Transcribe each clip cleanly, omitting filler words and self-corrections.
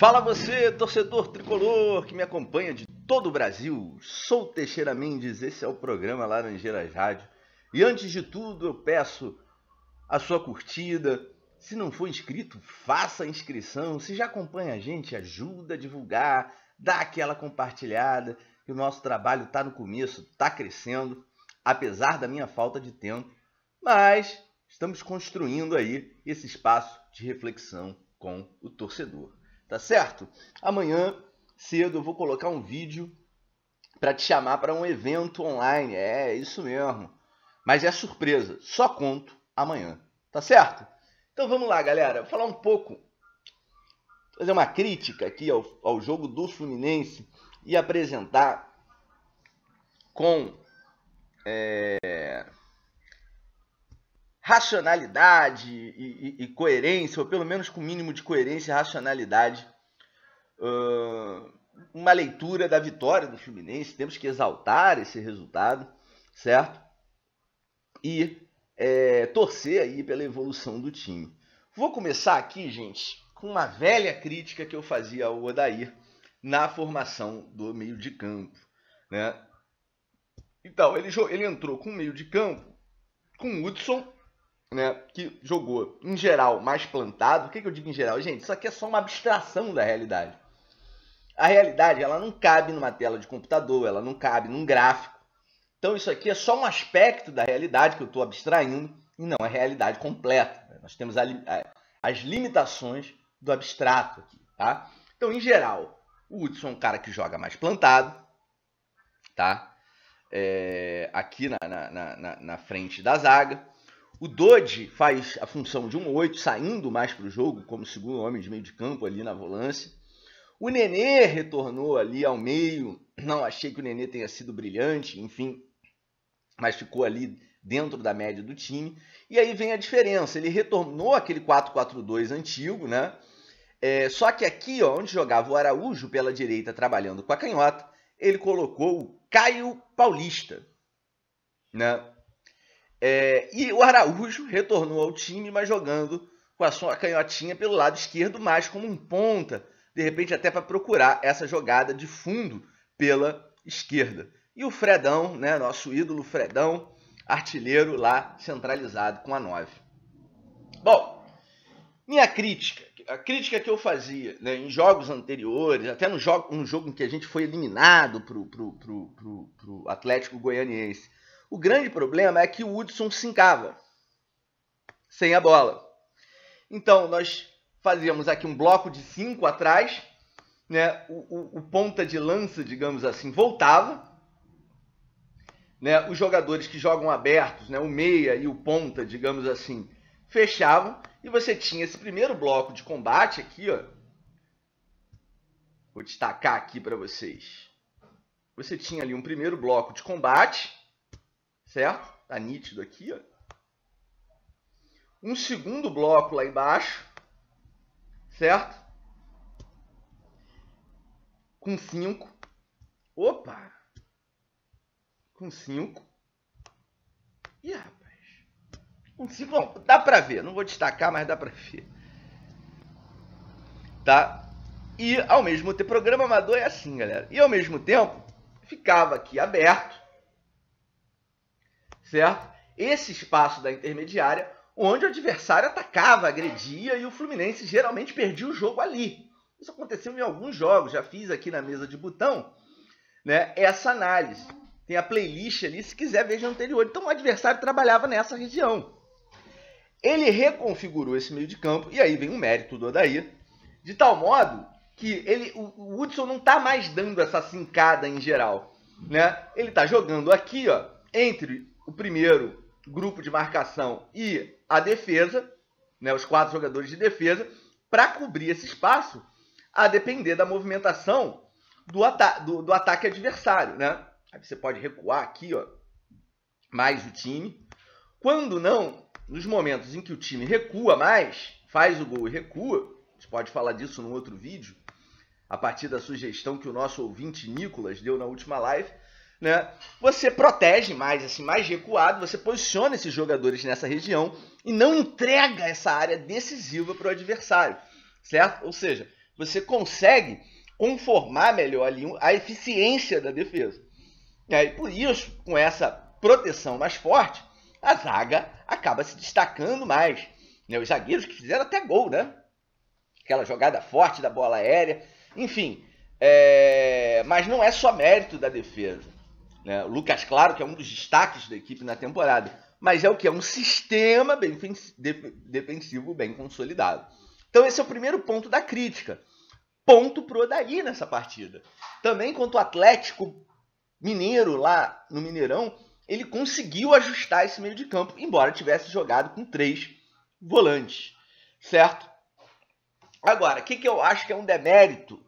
Fala você, torcedor tricolor que me acompanha de todo o Brasil. Sou Teixeira Mendes, esse é o programa Laranjeiras Rádio. E antes de tudo eu peço a sua curtida. Se não for inscrito, faça a inscrição. Se já acompanha a gente, ajuda a divulgar, dá aquela compartilhada. Que o nosso trabalho está no começo, está crescendo, apesar da minha falta de tempo. Mas estamos construindo aí esse espaço de reflexão com o torcedor. Tá certo? Amanhã cedo eu vou colocar um vídeo para te chamar para um evento online. É isso mesmo. Mas é surpresa. Só conto amanhã. Tá certo? Então vamos lá, galera. Vou falar um pouco, fazer uma crítica aqui ao jogo do Fluminense e apresentar com racionalidade e coerência, ou pelo menos com o mínimo de coerência e racionalidade, uma leitura da vitória do Fluminense. Temos que exaltar esse resultado, certo? E torcer aí pela evolução do time. Vou começar aqui, gente, com uma velha crítica que eu fazia ao Odair na formação do meio de campo, né? Então, ele entrou com o meio de campo, com o Hudson, né, que jogou, em geral, mais plantado. O que eu digo em geral? Gente, isso aqui é só uma abstração da realidade. A realidade, ela não cabe numa tela de computador, ela não cabe num gráfico. Então, isso aqui é só um aspecto da realidade que eu estou abstraindo e não a realidade completa. Nós temos as limitações do abstrato aqui, tá? Então, em geral, o Hudson é um cara que joga mais plantado, tá? Aqui na frente da zaga. O Dodi faz a função de um 8, saindo mais para o jogo, como segundo homem de meio de campo ali na volância. O Nenê retornou ali ao meio. Não achei que o Nenê tenha sido brilhante, enfim, mas ficou ali dentro da média do time. E aí vem a diferença. Ele retornou aquele 4-4-2 antigo, né? Só que aqui, ó, onde jogava o Araújo pela direita trabalhando com a canhota, ele colocou o Caio Paulista, né? E o Araújo retornou ao time, mas jogando com a sua canhotinha pelo lado esquerdo, mais como um ponta, de repente até para procurar essa jogada de fundo pela esquerda. E o Fredão, né, nosso ídolo Fredão, artilheiro lá centralizado com a 9. Bom, minha crítica, a crítica que eu fazia, né, em jogos anteriores, até no jogo em que a gente foi eliminado pro Atlético Goianiense, o grande problema é que o Hudson se encava sem a bola. Então, nós fazíamos aqui um bloco de 5 atrás, né? O ponta de lança, digamos assim, voltava, né? Os jogadores que jogam abertos, né? O meia e o ponta, digamos assim, fechavam. E você tinha esse primeiro bloco de combate aqui, ó. Vou destacar aqui para vocês. Você tinha ali um primeiro bloco de combate, certo? Tá nítido aqui, ó. Um segundo bloco lá embaixo, certo? Com 5. Opa! Com 5. Ih, rapaz. Com 5, não, dá pra ver. Não vou destacar, mas dá pra ver. Tá? E ao mesmo tempo, programa amador é assim, galera. E ao mesmo tempo, ficava aqui aberto, certo? Esse espaço da intermediária, onde o adversário atacava, agredia e o Fluminense geralmente perdia o jogo ali. Isso aconteceu em alguns jogos, já fiz aqui na mesa de botão, né, essa análise. Tem a playlist ali, se quiser veja a anterior. Então o adversário trabalhava nessa região. Ele reconfigurou esse meio de campo, e aí vem um mérito do Odair, de tal modo que o Hudson não está mais dando essa cincada em geral, né? Ele está jogando aqui, ó, entre o primeiro grupo de marcação e a defesa, né, os 4 jogadores de defesa, para cobrir esse espaço, a depender da movimentação do ataque adversário, né? Aí você pode recuar aqui, ó, mais o time. Quando não, nos momentos em que o time recua mais, faz o gol e recua, a gente pode falar disso num outro vídeo, a partir da sugestão que o nosso ouvinte Nicolas deu na última live, né? Você protege mais, assim, mais recuado, você posiciona esses jogadores nessa região e não entrega essa área decisiva para o adversário, certo? Ou seja, você consegue conformar melhor ali a eficiência da defesa. E por isso, com essa proteção mais forte, a zaga acaba se destacando mais. Os zagueiros que fizeram até gol, né? Aquela jogada forte da bola aérea. Enfim, mas não é só mérito da defesa. O Lucas Claro, que é um dos destaques da equipe na temporada, mas é o que? É um sistema defensivo bem consolidado. Então esse é o primeiro ponto da crítica. Ponto pro Odair nessa partida. Também quanto o Atlético Mineiro lá no Mineirão, ele conseguiu ajustar esse meio de campo, embora tivesse jogado com 3 volantes, certo? Agora, o que eu acho que é um demérito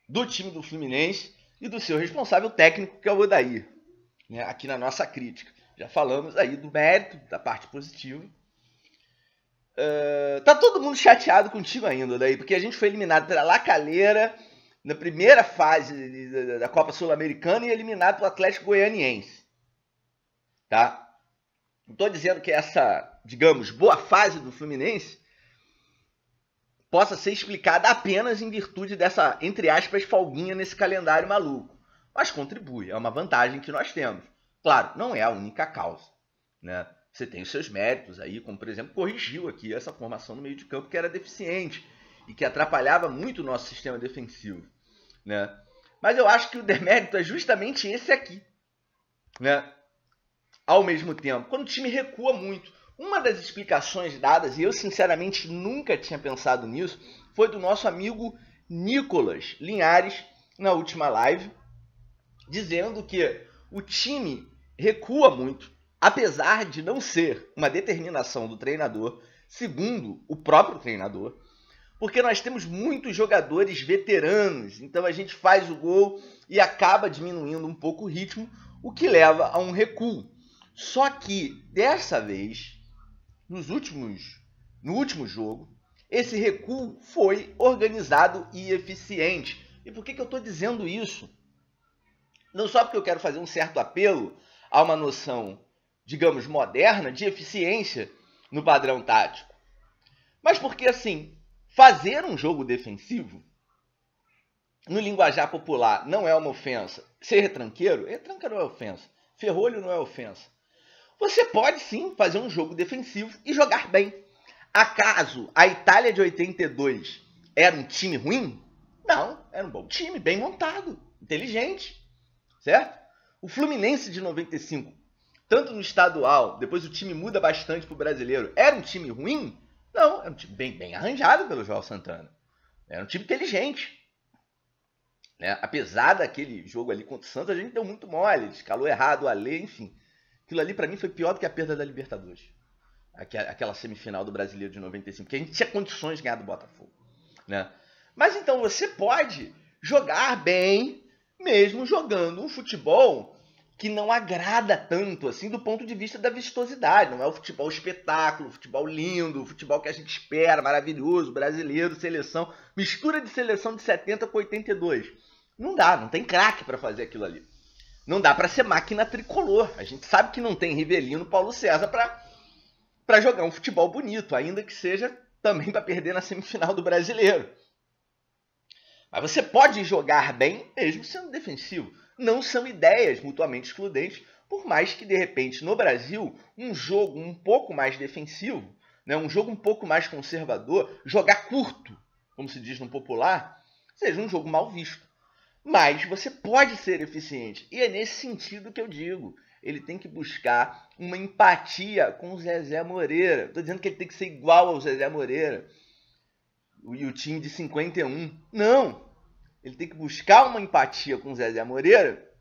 do time do Fluminense e do seu responsável técnico, que é o Odair, aqui na nossa crítica. Já falamos aí do mérito, da parte positiva. Tá todo mundo chateado contigo ainda, Odair, porque a gente foi eliminado pela La Calera na primeira fase da Copa Sul-Americana e eliminado pelo Atlético Goianiense. Tá? Não estou dizendo que essa, digamos, boa fase do Fluminense possa ser explicada apenas em virtude dessa, entre aspas, folguinha nesse calendário maluco. Mas contribui, é uma vantagem que nós temos. Claro, não é a única causa, né? Você tem os seus méritos aí, como por exemplo, corrigiu aqui essa formação no meio de campo que era deficiente e que atrapalhava muito o nosso sistema defensivo, né? Mas eu acho que o demérito é justamente esse aqui, né? Ao mesmo tempo, quando o time recua muito. Uma das explicações dadas, e eu sinceramente nunca tinha pensado nisso, foi do nosso amigo Nicolas Linhares na última live, dizendo que o time recua muito, apesar de não ser uma determinação do treinador, segundo o próprio treinador, porque nós temos muitos jogadores veteranos, então a gente faz o gol e acaba diminuindo um pouco o ritmo, o que leva a um recuo. Só que, dessa vez, no último jogo, esse recuo foi organizado e eficiente. E por que eu estou dizendo isso? Não só porque eu quero fazer um certo apelo a uma noção, digamos, moderna de eficiência no padrão tático, mas porque, assim, fazer um jogo defensivo, no linguajar popular, não é uma ofensa. Ser retranqueiro? Retranca não é ofensa. Ferrolho não é ofensa. Você pode sim fazer um jogo defensivo e jogar bem. Acaso a Itália de 82 era um time ruim? Não, era um bom time, bem montado, inteligente, certo? O Fluminense de 95, tanto no estadual, depois o time muda bastante para o brasileiro, era um time ruim? Não, era um time bem arranjado pelo João Santana. Era um time inteligente. Apesar daquele jogo ali contra o Santos, a gente deu muito mole, escalou errado o Alê, enfim. Aquilo ali para mim foi pior do que a perda da Libertadores. Aquela semifinal do Brasileiro de 95, porque a gente tinha condições de ganhar do Botafogo, né? Mas então você pode jogar bem, mesmo jogando um futebol que não agrada tanto, assim, do ponto de vista da vistosidade. Não é o futebol espetáculo, o futebol lindo, o futebol que a gente espera, maravilhoso, brasileiro, seleção, mistura de seleção de 70 com 82. Não dá, não tem craque para fazer aquilo ali. Não dá para ser máquina tricolor. A gente sabe que não tem Rivelino, Paulo César para jogar um futebol bonito, ainda que seja também para perder na semifinal do Brasileiro. Mas você pode jogar bem mesmo sendo defensivo. Não são ideias mutuamente excludentes, por mais que, de repente, no Brasil, um jogo um pouco mais defensivo, né, um jogo um pouco mais conservador, jogar curto, como se diz no popular, seja um jogo mal visto. Mas você pode ser eficiente. E é nesse sentido que eu digo. Ele tem que buscar uma empatia com o Zezé Moreira. Estou dizendo que ele tem que ser igual ao Zezé Moreira e o time de 51. Não. Ele tem que buscar uma empatia com o Zezé Moreira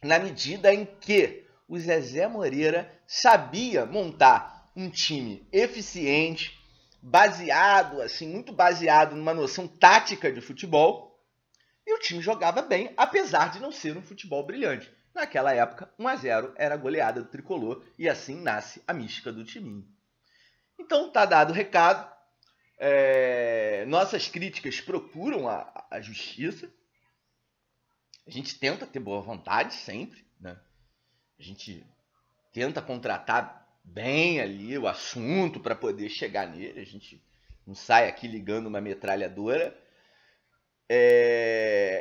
na medida em que o Zezé Moreira sabia montar um time eficiente, baseado, assim, muito baseado numa noção tática de futebol. E o time jogava bem, apesar de não ser um futebol brilhante. Naquela época, 1-0 era a goleada do tricolor e assim nasce a mística do timinho. Então tá dado o recado. Nossas críticas procuram a justiça. A gente tenta ter boa vontade sempre, né? A gente tenta contratar bem ali o assunto para poder chegar nele. A gente não sai aqui ligando uma metralhadora.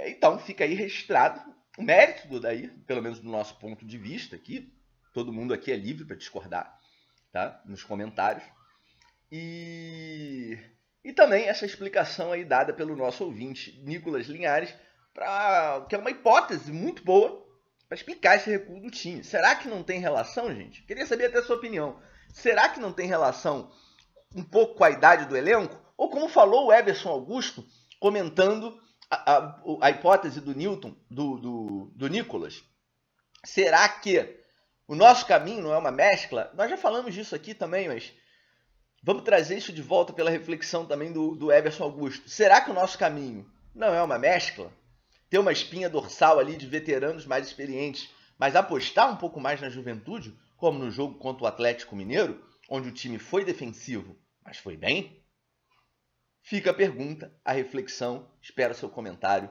Então fica aí registrado o mérito do Daí, pelo menos do nosso ponto de vista aqui. Todo mundo aqui é livre para discordar, tá? Nos comentários. E também essa explicação aí dada pelo nosso ouvinte, Nicolas Linhares, que é uma hipótese muito boa para explicar esse recuo do time. Será que não tem relação, gente? Queria saber até a sua opinião. Será que não tem relação um pouco com a idade do elenco? Ou como falou o Everson Augusto, comentando a hipótese do Newton, do Nicolas, será que o nosso caminho não é uma mescla? Nós já falamos disso aqui também, mas vamos trazer isso de volta pela reflexão também do Everson Augusto. Será que o nosso caminho não é uma mescla? Ter uma espinha dorsal ali de veteranos mais experientes, mas apostar um pouco mais na juventude, como no jogo contra o Atlético Mineiro, onde o time foi defensivo, mas foi bem? Fica a pergunta, a reflexão, espero seu comentário.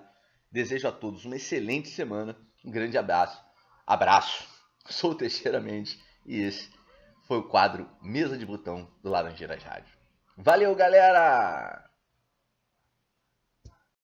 Desejo a todos uma excelente semana, um grande abraço. Sou o Teixeira Mendes e esse foi o quadro Mesa de Botão do Laranjeiras Rádio. Valeu, galera!